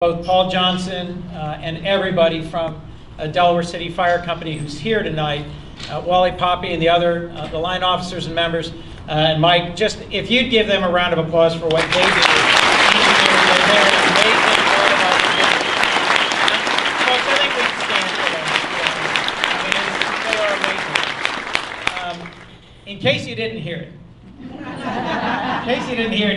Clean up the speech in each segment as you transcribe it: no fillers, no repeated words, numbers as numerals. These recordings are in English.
Both Paul Johnson and everybody from Delaware City Fire Company who's here tonight, Wally Poppy and the other, the line officers and members, and Mike, just if you'd give them a round of applause for what they do. Folks, I think we can stand for them. I mean, they are amazing. In case you didn't hear it,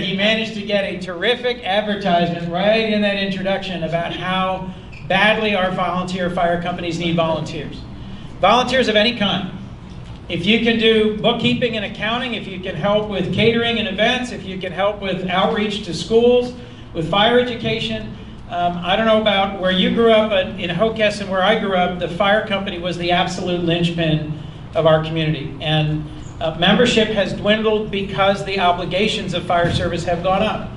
he managed to get a terrific advertisement right in that introduction about how badly our volunteer fire companies need volunteers. Volunteers of any kind. If you can do bookkeeping and accounting, if you can help with catering and events, if you can help with outreach to schools, with fire education. I don't know about where you grew up, but in Hokess and where I grew up, the fire company was the absolute linchpin of our community. And membership has dwindled because the obligations of fire service have gone up.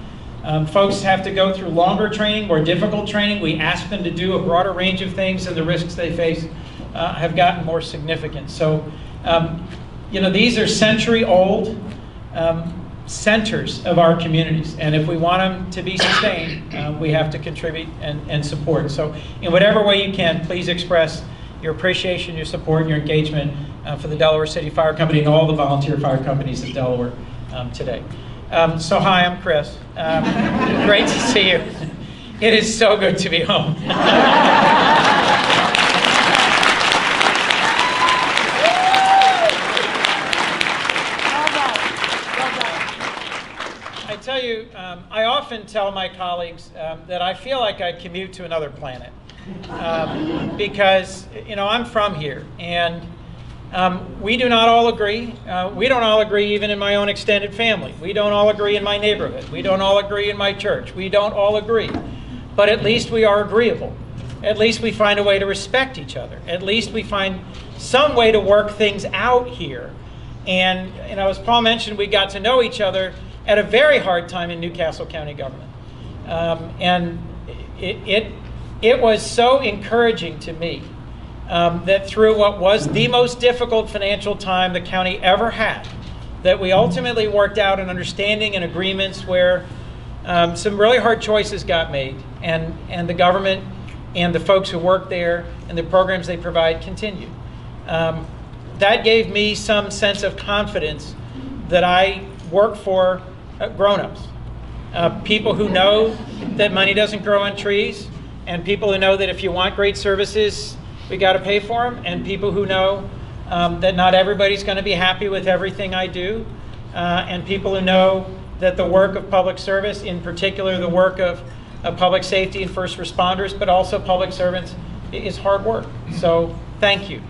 Folks have to go through longer training, more difficult training. We ask them to do a broader range of things, and the risks they face have gotten more significant. So, you know, these are century-old centers of our communities, and if we want them to be sustained, we have to contribute and support. So, in whatever way you can, please express your appreciation, your support, and your engagement for the Delaware City Fire Company and all the volunteer fire companies in Delaware today. So hi, I'm Chris. Great to see you. It is so good to be home. I tell you, I often tell my colleagues that I feel like I commute to another planet. Because, you know, I'm from here, and we do not all agree. We don't all agree even in my own extended family. We don't all agree in my neighborhood. We don't all agree in my church. We don't all agree. But at least we are agreeable. At least we find a way to respect each other. At least we find some way to work things out here. And, you know, as Paul mentioned, we got to know each other at a very hard time in Newcastle County government. And it was so encouraging to me that through what was the most difficult financial time the county ever had, that we ultimately worked out an understanding and agreements where some really hard choices got made, and the government and the folks who work there and the programs they provide continue. That gave me some sense of confidence that I work for grown-ups, people who know that money doesn't grow on trees, and people who know that if you want great services, we got to pay for them, and people who know that not everybody's going to be happy with everything I do, and people who know that the work of public service, in particular the work of public safety and first responders, but also public servants, is hard work. So thank you.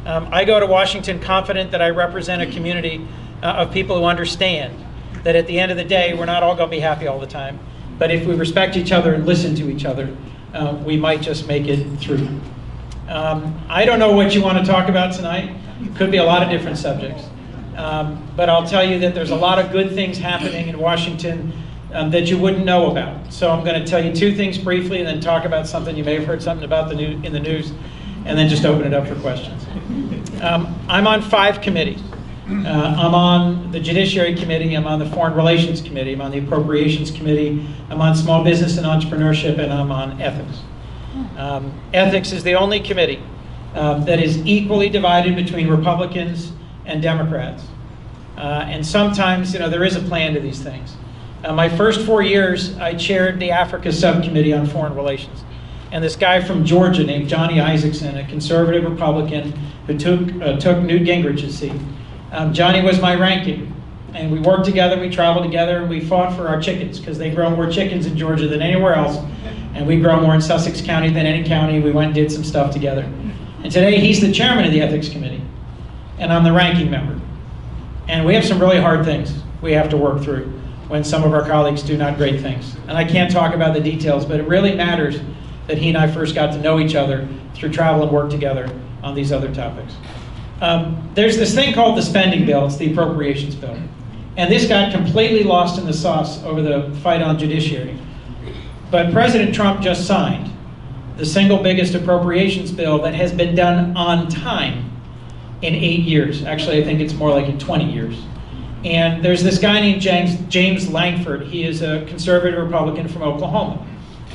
I go to Washington confident that I represent a community of people who understand that at the end of the day, we're not all going to be happy all the time, but if we respect each other and listen to each other, we might just make it through. I don't know what you want to talk about tonight. Could be a lot of different subjects. But I'll tell you that there's a lot of good things happening in Washington that you wouldn't know about. So I'm going to tell you two things briefly and then talk about something you may have heard something about in the news, and then just open it up for questions. I'm on 5 committees. I'm on the Judiciary Committee, I'm on the Foreign Relations Committee, I'm on the Appropriations Committee, I'm on Small Business and Entrepreneurship, and I'm on Ethics. Ethics is the only committee that is equally divided between Republicans and Democrats. And sometimes, you know, there is a plan to these things. My first 4 years, I chaired the Africa Subcommittee on Foreign Relations. And this guy from Georgia named Johnny Isaacson, a conservative Republican who took Newt Gingrich's seat. Johnny was my ranking, and we worked together, we traveled together, and we fought for our chickens, because they grow more chickens in Georgia than anywhere else, and we grow more in Sussex County than any county. We went and did some stuff together. And today he's the chairman of the Ethics Committee, and I'm the ranking member. And we have some really hard things we have to work through when some of our colleagues do not great things. And I can't talk about the details, but it really matters that he and I first got to know each other through travel and work together on these other topics. There's this thing called the spending bill. It's the appropriations bill. And this got completely lost in the sauce over the fight on judiciary. But President Trump just signed the single biggest appropriations bill that has been done on time in 8 years. Actually, I think it's more like in 20 years. And there's this guy named James Langford. He is a conservative Republican from Oklahoma.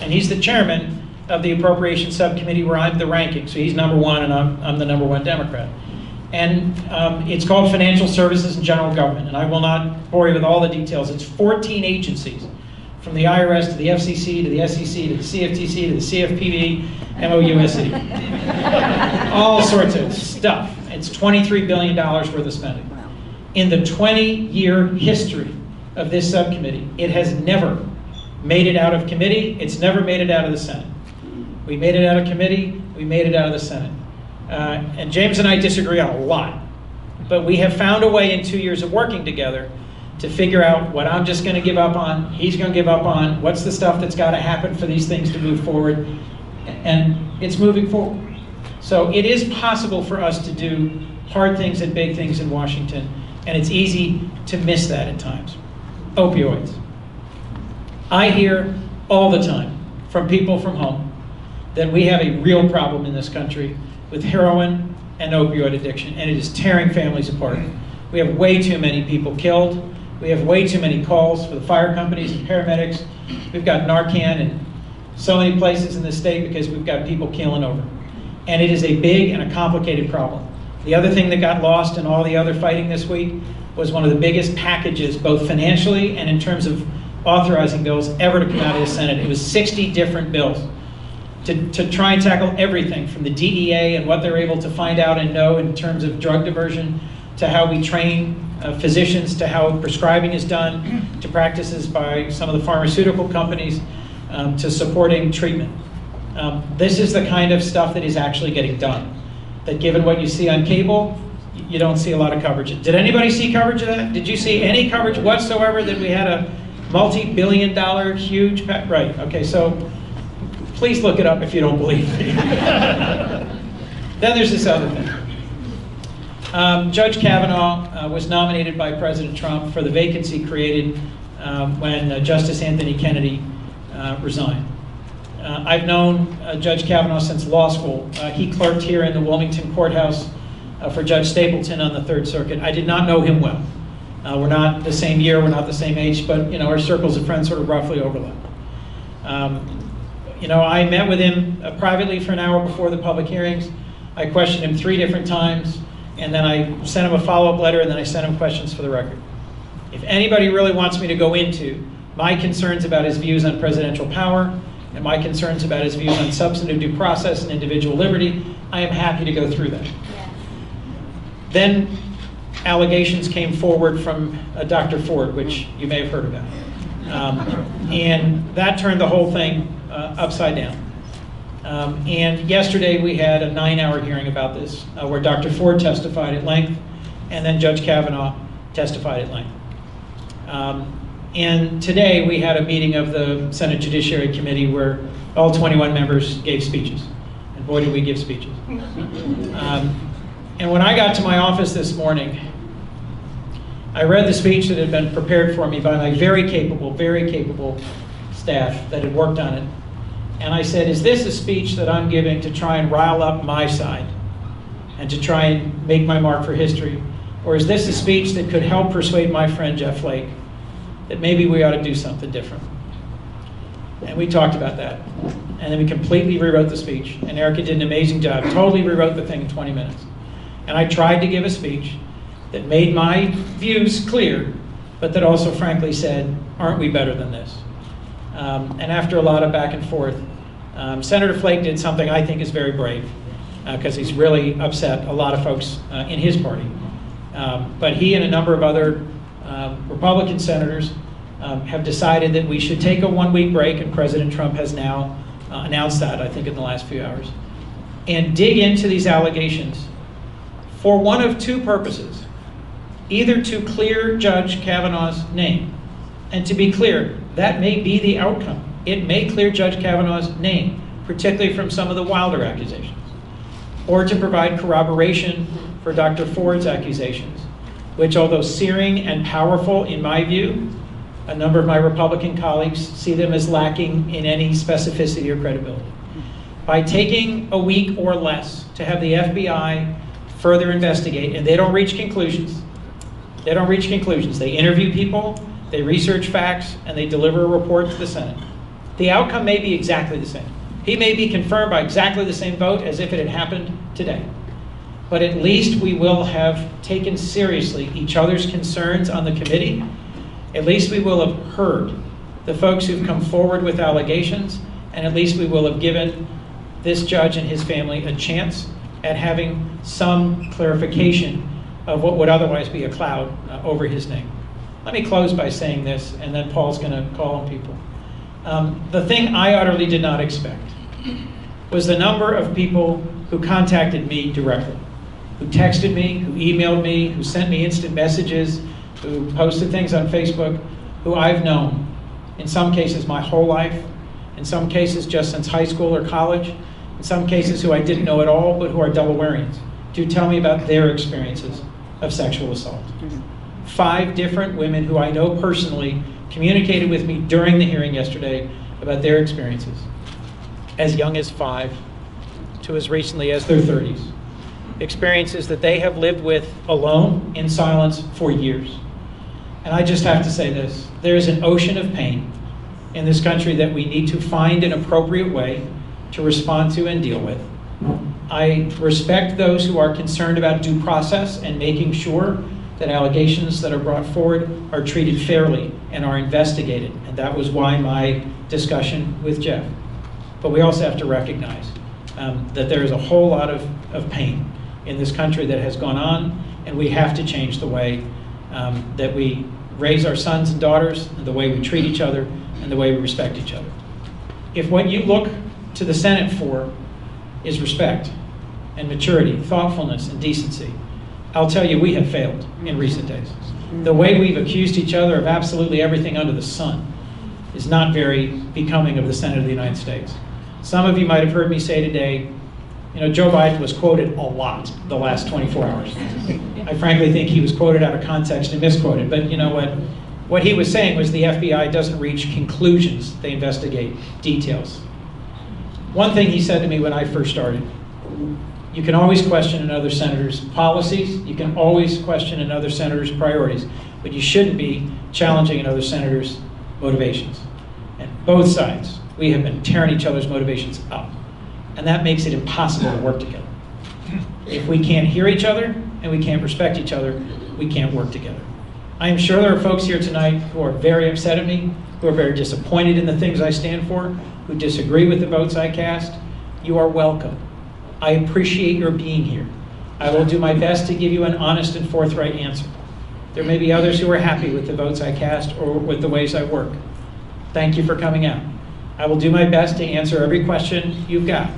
And he's the chairman of the Appropriations Subcommittee, where I'm the ranking. So he's number one, and I'm the number one Democrat. And it's called Financial Services and General Government. And I will not bore you with all the details. It's 14 agencies, from the IRS to the FCC to the SEC to the CFTC to the CFPB, MOUSD. All sorts of stuff. It's $23 billion worth of spending. In the 20-year history of this subcommittee, it has never made it out of committee. It's never made it out of the Senate. We made it out of committee. We made it out of the Senate. And James and I disagree on a lot. But we have found a way in 2 years of working together to figure out what I'm just going to give up on, he's going to give up on, what's the stuff that's got to happen for these things to move forward. And it's moving forward. So it is possible for us to do hard things and big things in Washington. And it's easy to miss that at times. Opioids. I hear all the time from people from home that we have a real problem in this country with heroin and opioid addiction, and it is tearing families apart. We have way too many people killed. We have way too many calls for the fire companies and paramedics. We've got Narcan in so many places in the state because we've got people keeling over. And it is a big and a complicated problem. The other thing that got lost in all the other fighting this week was one of the biggest packages, both financially and in terms of authorizing bills, ever to come out of the Senate. It was 60 different bills to try and tackle everything from the DEA and what they're able to find out and know in terms of drug diversion, to how we train physicians, to how prescribing is done, to practices by some of the pharmaceutical companies, to supporting treatment. This is the kind of stuff that is actually getting done. That given what you see on cable, you don't see a lot of coverage. Did anybody see coverage of that? Did you see any coverage whatsoever that we had a multi-billion-dollar huge right, okay, so please look it up if you don't believe me. Then there's this other thing. Judge Kavanaugh was nominated by President Trump for the vacancy created when Justice Anthony Kennedy resigned. I've known Judge Kavanaugh since law school. He clerked here in the Wilmington courthouse for Judge Stapleton on the Third Circuit. I did not know him well. We're not the same year, we're not the same age, but our circles of friends sort of roughly overlap. I met with him privately for an hour before the public hearings. I questioned him 3 different times, and then I sent him a follow-up letter, and then I sent him questions for the record. If anybody really wants me to go into my concerns about his views on presidential power, and my concerns about his views on substantive due process and individual liberty, I am happy to go through that. Yeah. Then allegations came forward from Dr. Ford, which you may have heard about. And that turned the whole thing upside down. And yesterday we had a 9-hour hearing about this, where Dr. Ford testified at length, and then Judge Kavanaugh testified at length. And today we had a meeting of the Senate Judiciary Committee where all 21 members gave speeches. And boy, did we give speeches. And when I got to my office this morning, I read the speech that had been prepared for me by my very capable staff that had worked on it. And I said, is this a speech that I'm giving to try and rile up my side and to try and make my mark for history? Or is this a speech that could help persuade my friend Jeff Flake that maybe we ought to do something different? And we talked about that. And then we completely rewrote the speech. And Erica did an amazing job, totally rewrote the thing in 20 minutes. And I tried to give a speech that made my views clear, but that also frankly said, aren't we better than this? And after a lot of back and forth, Senator Flake did something I think is very brave, because he's really upset a lot of folks in his party. But he and a number of other Republican senators have decided that we should take a 1-week break, and President Trump has now announced that, I think, in the last few hours, and dig into these allegations for one of 2 purposes. Either to clear Judge Kavanaugh's name, and to be clear, that may be the outcome. It may clear Judge Kavanaugh's name, particularly from some of the wilder accusations, or to provide corroboration for Dr. Ford's accusations, which, although searing and powerful in my view, a number of my Republican colleagues see them as lacking in any specificity or credibility. By taking a week or less to have the FBI further investigate, and they don't reach conclusions. They don't reach conclusions. They interview people, they research facts, and they deliver a report to the Senate. The outcome may be exactly the same. He may be confirmed by exactly the same vote as if it had happened today. But at least we will have taken seriously each other's concerns on the committee. At least we will have heard the folks who've come forward with allegations, and at least we will have given this judge and his family a chance at having some clarification of what would otherwise be a cloud over his name. Let me close by saying this, and then Paul's going to call on people. The thing I utterly did not expect was the number of people who contacted me directly, who texted me, who emailed me, who sent me instant messages, who posted things on Facebook, who I've known, in some cases my whole life, in some cases just since high school or college, in some cases who I didn't know at all, but who are Delawareans, to tell me about their experiences of sexual assault. 5 different women who I know personally communicated with me during the hearing yesterday about their experiences, as young as 5 to as recently as their 30s. Experiences that they have lived with alone in silence for years. And I just have to say this, there is an ocean of pain in this country that we need to find an appropriate way to respond to and deal with. I respect those who are concerned about due process and making sure that allegations that are brought forward are treated fairly and are investigated. And that was why my discussion with Jeff. But we also have to recognize that there is a whole lot of pain in this country that has gone on, and we have to change the way that we raise our sons and daughters, and the way we treat each other, and the way we respect each other. If what you look to the Senate for is respect and maturity, thoughtfulness and decency, I'll tell you, we have failed in recent days. The way we've accused each other of absolutely everything under the sun is not very becoming of the Senate of the United States. Some of you might have heard me say today, you know, Joe Biden was quoted a lot the last 24 hours. I frankly think he was quoted out of context and misquoted, but you know what? What he was saying was the FBI doesn't reach conclusions, they investigate details. One thing he said to me when I first started, you can always question another senator's policies, you can always question another senator's priorities, but you shouldn't be challenging another senator's motivations. And both sides, we have been tearing each other's motivations up. And that makes it impossible to work together. If we can't hear each other and we can't respect each other, we can't work together. I am sure there are folks here tonight who are very upset at me, who are very disappointed in the things I stand for, who disagree with the votes I cast. You are welcome. I appreciate your being here. I will do my best to give you an honest and forthright answer. There may be others who are happy with the votes I cast or with the ways I work. Thank you for coming out. I will do my best to answer every question you've got.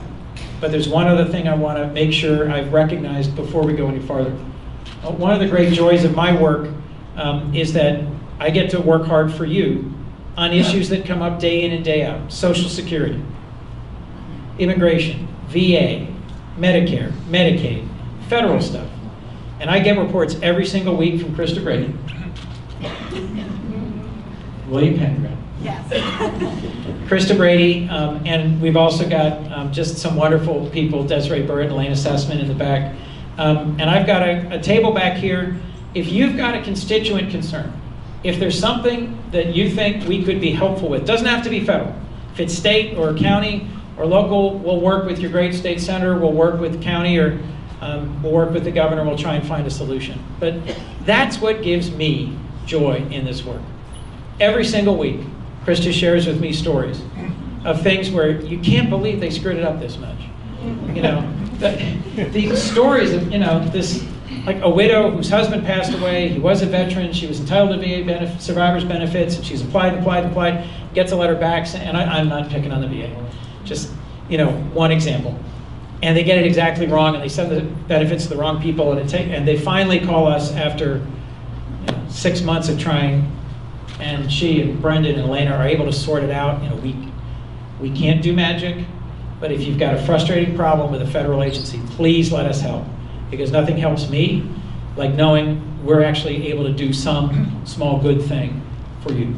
But there's one other thing I want to make sure I've recognized before we go any farther. One of the great joys of my work is that I get to work hard for you on issues that come up day in and day out. Social Security, immigration, VA, Medicare, Medicaid, federal stuff. And I get reports every single week from Krista Brady, William Pendergrass, yes. Krista Brady, and we've also got just some wonderful people, Desiree Burrett and Elena Sussman in the back. And I've got a table back here. If you've got a constituent concern, if there's something that you think we could be helpful with, doesn't have to be federal. If it's state or county or local, we'll work with your great state senator, we'll work with the county, or we'll work with the governor, we'll try and find a solution. But that's what gives me joy in this work. Every single week, Krista shares with me stories of things where you can't believe they screwed it up this much. You know, these stories of, you know, this, like a widow whose husband passed away, he was a veteran, she was entitled to VA survivor's benefits, and she's applied, gets a letter back, and I'm not picking on the VA. Just, you know, one example. And they get it exactly wrong, and they send the benefits to the wrong people, and they finally call us after 6 months of trying, and she and Brendan and Elena are able to sort it out in a week. We can't do magic, but if you've got a frustrating problem with a federal agency, please let us help, because nothing helps me like knowing we're actually able to do some small good thing for you.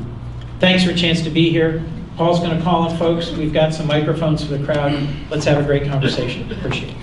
Thanks for a chance to be here. Paul's going to call on folks. We've got some microphones for the crowd. Let's have a great conversation. Appreciate it.